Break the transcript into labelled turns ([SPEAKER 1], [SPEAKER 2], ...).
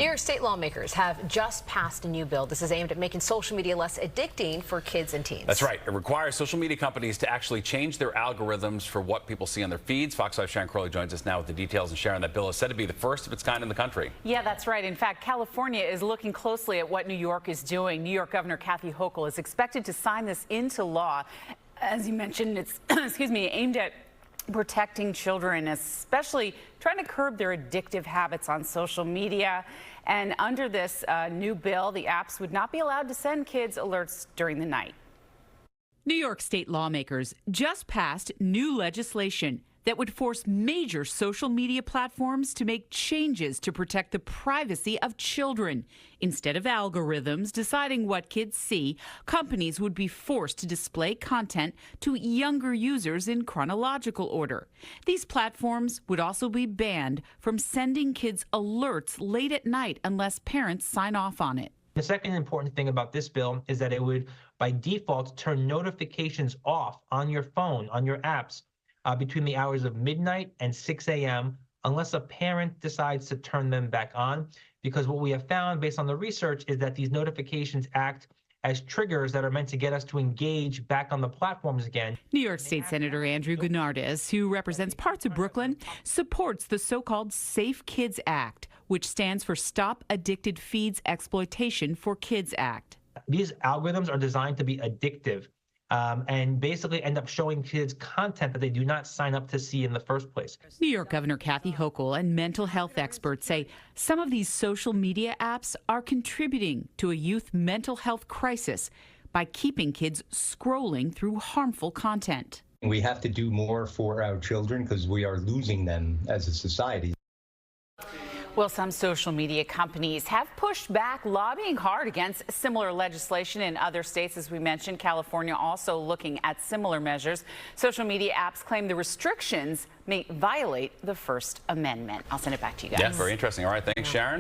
[SPEAKER 1] New York state lawmakers have just passed a new bill. This is aimed at making social media less addicting for kids and teens.
[SPEAKER 2] That's right. It requires social media companies to actually change their algorithms for what people see on their feeds. Fox 5's Sharon Crowley joins us now with the details. And Sharon, that bill is said to be the first of its kind in the country.
[SPEAKER 3] Yeah, that's right. In fact, California is looking closely at what New York is doing. New York Governor Kathy Hochul is expected to sign this into law. As you mentioned, it's aimed at protecting children, especially trying to curb their addictive habits on social media. And under this new bill, the apps would not be allowed to send kids alerts during the night.
[SPEAKER 4] New York state lawmakers just passed new legislation that would force major social media platforms to make changes to protect the privacy of children. Instead of algorithms deciding what kids see, companies would be forced to display content to younger users in chronological order. These platforms would also be banned from sending kids alerts late at night unless parents sign off on it.
[SPEAKER 5] The second important thing about this bill is that it would, by default, turn notifications off on your phone, on your apps, between the hours of midnight and 6 a.m. unless a parent decides to turn them back on. Because what we have found based on the research is that these notifications act as triggers that are meant to get us to engage back on the platforms again.
[SPEAKER 4] New York State Senator Andrew Gounardes, who represents parts of Brooklyn, supports the so-called Safe Kids Act, which stands for Stop Addicted Feeds Exploitation for Kids Act.
[SPEAKER 5] These algorithms are designed to be addictive. And basically end up showing kids content that they do not sign up to see in the first place.
[SPEAKER 4] New York Governor Kathy Hochul and mental health experts say some of these social media apps are contributing to a youth mental health crisis by keeping kids scrolling through harmful content.
[SPEAKER 6] We have to do more for our children because we are losing them as a society.
[SPEAKER 3] Well, some social media companies have pushed back, lobbying hard against similar legislation in other states. As we mentioned, California also looking at similar measures. Social media apps claim the restrictions may violate the First Amendment. I'll send it back to you guys.
[SPEAKER 2] Yeah, very interesting. All right, thanks, Sharon.